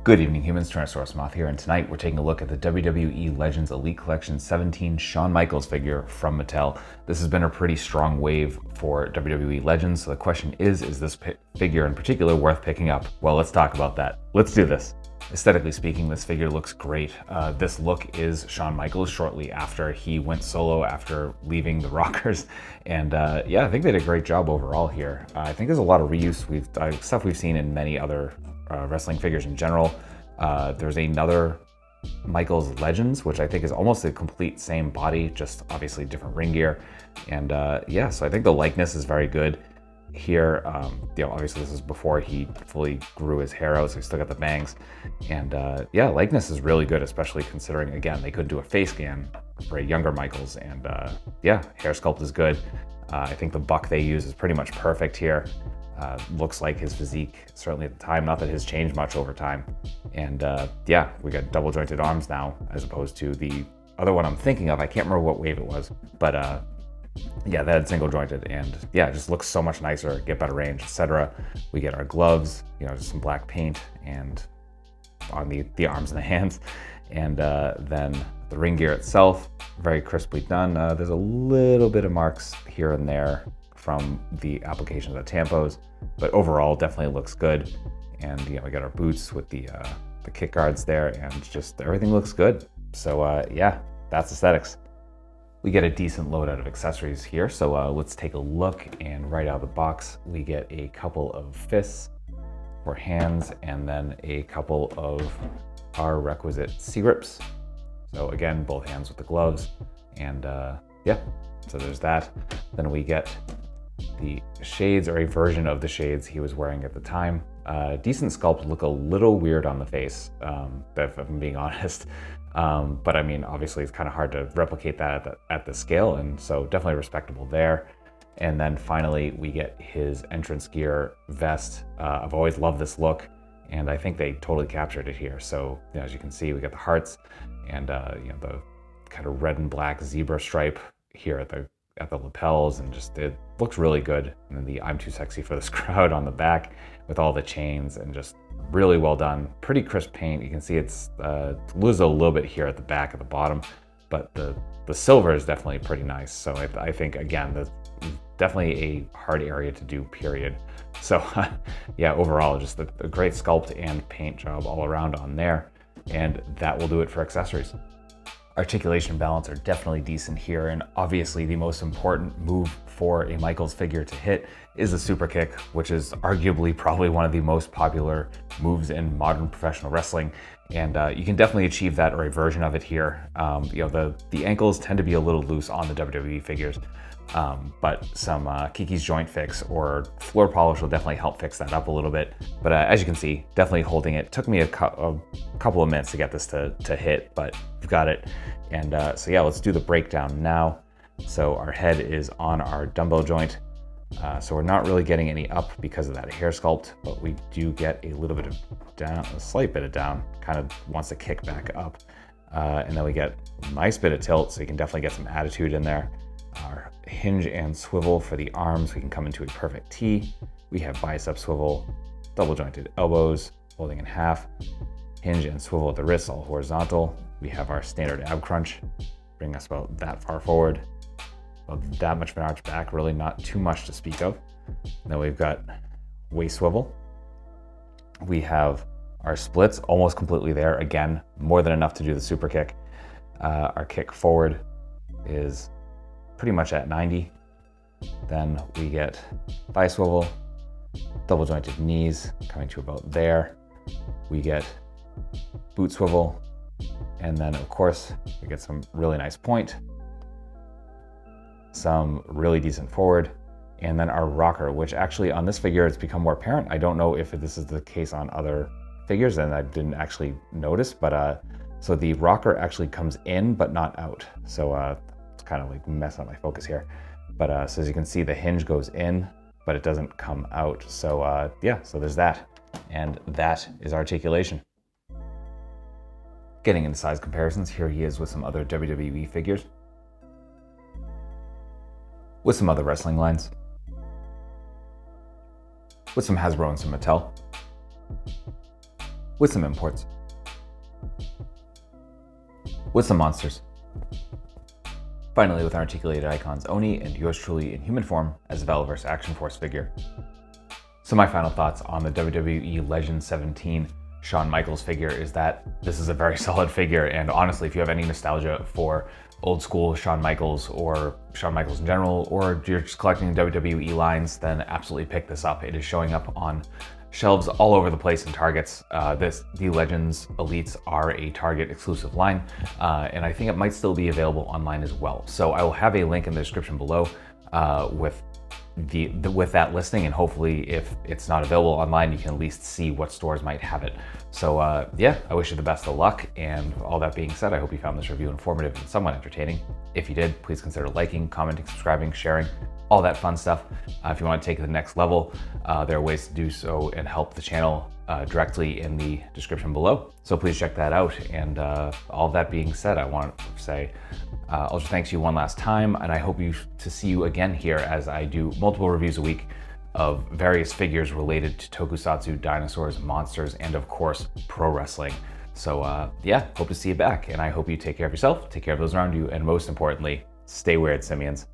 Good evening, humans. Tyrannosaurusmoth here, and tonight we're taking a look at the WWE Legends Elite Collection 17 Shawn Michaels figure from Mattel. This has been a pretty strong wave for WWE Legends, so the question is this figure in particular worth picking up? Well, let's talk about that. Let's do this. Aesthetically speaking, this figure looks great. This look is Shawn Michaels shortly after he went solo after leaving the Rockers. And yeah, I think they did a great job overall here. I think there's a lot of reuse, stuff we've seen in many other wrestling figures in general. There's another Michaels Legends, which I think is almost the complete same body, just obviously different ring gear. And yeah, so I think the likeness is very good here. Obviously this is before he fully grew his hair out, so he's still got the bangs. And yeah, likeness is really good, especially considering, again, they couldn't do a face scan for a younger Michaels. And yeah, hair sculpt is good. I think the buck they use is pretty much perfect here. Looks like his physique, certainly at the time, not that his changed much over time. And yeah, we got double jointed arms now, as opposed to the other one I'm thinking of. I can't remember what wave it was, but yeah, that had single jointed, and yeah, it just looks so much nicer, get better range, etc. We get our gloves, just some black paint and on the arms and the hands. And then the ring gear itself, very crisply done. There's a little bit of marks here and there from the application of the tampos, but overall definitely looks good. And we got our boots with the kick guards there, and just everything looks good. So yeah, that's aesthetics. We get a decent loadout of accessories here, so let's take a look. And right out of the box, we get a couple of fists for hands, and then a couple of our requisite C-grips. So again, both hands with the gloves, and yeah, so there's that. Then we get the shades, or a version of the shades he was wearing at the time. Decent sculpt, look a little weird on the face, if I'm being honest. But I mean, obviously it's kind of hard to replicate that at the scale, and so definitely respectable there. And then finally, we get his entrance gear vest. I've always loved this look, and I think they totally captured it here. So as you can see, we got the hearts and the kind of red and black zebra stripe here at the lapels, and just it looks really good. And then the "I'm too sexy for this crowd" on the back with all the chains, and just really well done. Pretty crisp paint. You can see it's loses a little bit here at the back at the bottom, but the silver is definitely pretty nice. So I think, again, that's definitely a hard area to do, period. So yeah, overall just a great sculpt and paint job all around on there. And that will do it for accessories. Articulation and balance are definitely decent here, and obviously the most important move for a Michaels figure to hit is the super kick, which is arguably probably one of the most popular moves in modern professional wrestling. And you can definitely achieve that, or a version of it here. The ankles tend to be a little loose on the WWE figures, but some Kiki's joint fix or floor polish will definitely help fix that up a little bit. But as you can see, definitely holding it. Took me a couple of minutes to get this to hit, but we've got it. And so yeah, let's do the breakdown now. So our head is on our dumbbell joint. So we're not really getting any up because of that hair sculpt, but we do get a little bit of down, a slight bit of down, kind of wants to kick back up. And then we get a nice bit of tilt, so you can definitely get some attitude in there. Our hinge and swivel for the arms, we can come into a perfect T. We have bicep swivel, double jointed elbows, folding in half, hinge and swivel at the wrists, all horizontal. We have our standard ab crunch, bring us about that far forward. About that much of an arch back, really not too much to speak of. Then we've got waist swivel. We have our splits almost completely there. Again, more than enough to do the super kick. Our kick forward is pretty much at 90. Then we get thigh swivel, double jointed knees coming to about there. We get boot swivel, and then of course we get some really nice point, some really decent forward, and then our rocker, which actually on this figure it's become more apparent. I don't know if this is the case on other figures, and I didn't actually notice, but so the rocker actually comes in but not out. So it's kind of like messing up my focus here. But so as you can see, the hinge goes in, but it doesn't come out. So yeah, so there's that. And that is articulation. Getting into size comparisons, here he is with some other WWE figures, with some other wrestling lines, with some Hasbro and some Mattel. with some imports, with some monsters. Finally, with articulated icons, Oni and yours truly in human form as a Valorverse Action Force figure. So my final thoughts on the WWE Legends 17 Shawn Michaels figure is that this is a very solid figure, and honestly, if you have any nostalgia for old school Shawn Michaels or Shawn Michaels in general, or you're just collecting WWE lines, then absolutely pick this up. It is showing up on shelves all over the place in Targets. The Legends Elites are a Target exclusive line, and I think it might still be available online as well. So I will have a link in the description below with that listing, and hopefully if it's not available online, you can at least see what stores might have it. So yeah, I wish you the best of luck, and all that being said, I hope you found this review informative and somewhat entertaining. If you did, please consider liking, commenting, subscribing, sharing, all that fun stuff. If you want to take it to the next level, there are ways to do so and help the channel directly in the description below. So please check that out. And all that being said, I want to say also thanks you one last time, and I hope to see you again here as I do multiple reviews a week of various figures related to tokusatsu, dinosaurs, monsters, and of course, pro wrestling. So yeah, hope to see you back, and I hope you take care of yourself, take care of those around you, and most importantly, stay weird, simians.